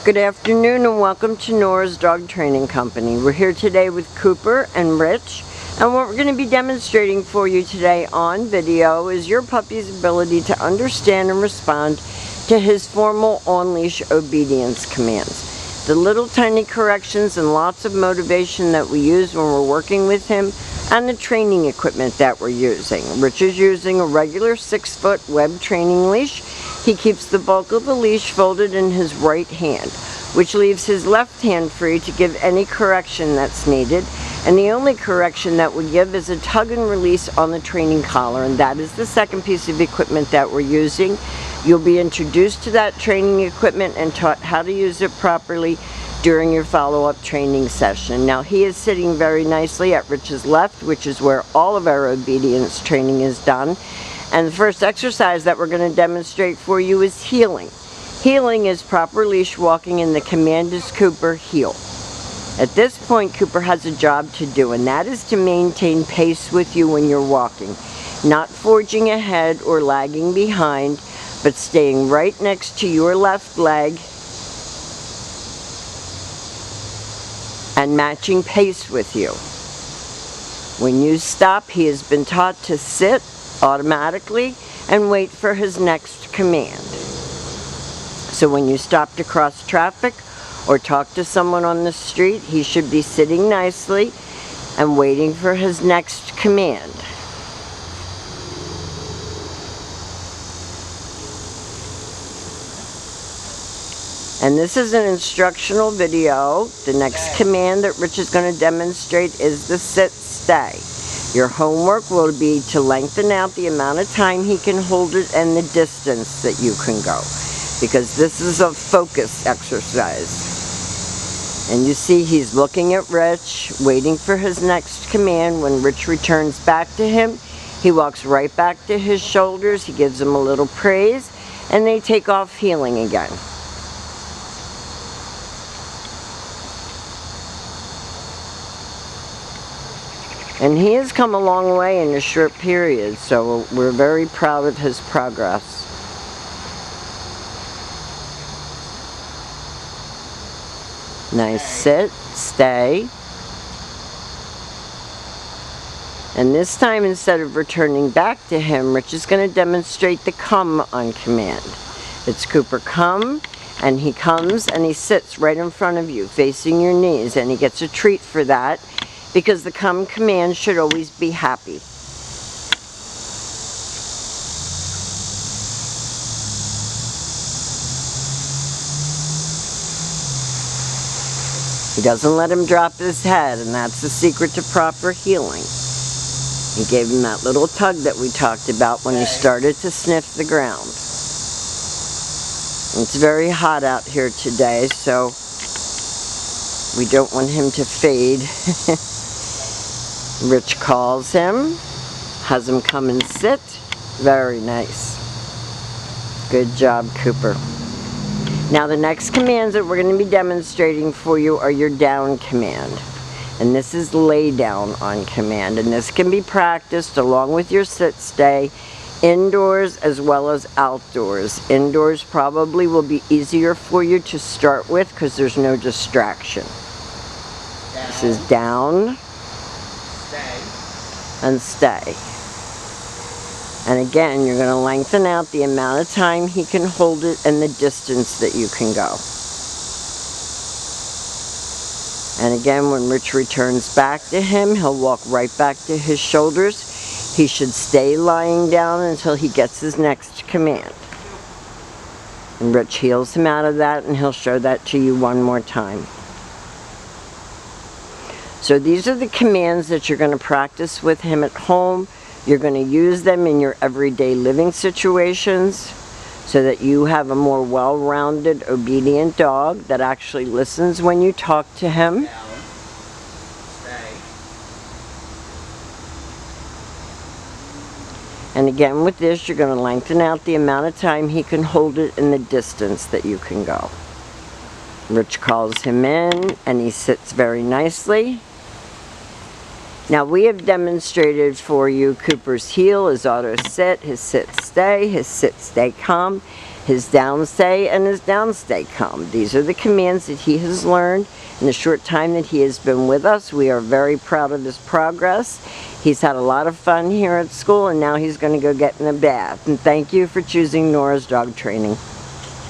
Good afternoon and welcome to Nora's Dog Training Company. We're here today with Cooper and Rich, and what we're going to be demonstrating for you today on video is your puppy's ability to understand and respond to his formal on-leash obedience commands. The little tiny corrections and lots of motivation that we use when we're working with him, and the training equipment that we're using. Rich is using a regular 6-foot web training leash. He keeps the bulk of the leash folded in his right hand, which leaves his left hand free to give any correction that's needed. And the only correction that we give is a tug and release on the training collar, and that is the second piece of equipment that we're using. You'll be introduced to that training equipment and taught how to use it properly during your follow-up training session. Now, he is sitting very nicely at Rich's left, which is where all of our obedience training is done. And the first exercise that we're going to demonstrate for you is heeling. Heeling is proper leash walking, and the command is Cooper, heel. At this point, Cooper has a job to do, and that is to maintain pace with you when you're walking. Not forging ahead or lagging behind, but staying right next to your left leg and matching pace with you. When you stop, he has been taught to sit automatically and wait for his next command. So when you stop to cross traffic or talk to someone on the street, he should be sitting nicely and waiting for his next command. And this is an instructional video. The next command that Rich is going to demonstrate is the sit stay. Your homework will be to lengthen out the amount of time he can hold it and the distance that you can go, because this is a focus exercise. And you see he's looking at Rich, waiting for his next command. When Rich returns back to him, he walks right back to his shoulders, he gives him a little praise, and they take off heeling again. And he has come a long way in a short period, so we're very proud of his progress. Nice sit, stay. And this time, instead of returning back to him, Rich is going to demonstrate the come on command. It's Cooper, come, and he comes and he sits right in front of you, facing your knees, and he gets a treat for that, because the come command should always be happy. He doesn't let him drop his head, and that's the secret to proper heeling. He gave him that little tug that we talked about when he started to sniff the ground. It's very hot out here today, so we don't want him to fade. Rich calls him, has him come and sit. Very nice. Good job, Cooper. Now the next commands that we're going to be demonstrating for you are your down command. And this is lay down on command. And this can be practiced along with your sit stay, indoors as well as outdoors. Indoors probably will be easier for you to start with because there's no distraction. Down. This is down. Stay. And stay. And again, you're going to lengthen out the amount of time he can hold it and the distance that you can go. And again, when Rich returns back to him, he'll walk right back to his shoulders. He should stay lying down until he gets his next command. And Rich heels him out of that, and he'll show that to you one more time. So these are the commands that you're going to practice with him at home. You're going to use them in your everyday living situations so that you have a more well-rounded, obedient dog that actually listens when you talk to him. And again, with this, you're going to lengthen out the amount of time he can hold it and the distance that you can go. Rich calls him in, and he sits very nicely. Now, we have demonstrated for you Cooper's heel, his auto sit, his sit stay come. his downstay, and his downstay come. These are the commands that he has learned in the short time that he has been with us. We are very proud of his progress. He's had a lot of fun here at school, and now he's going to go get in a bath. And thank you for choosing Nora's Dog Training.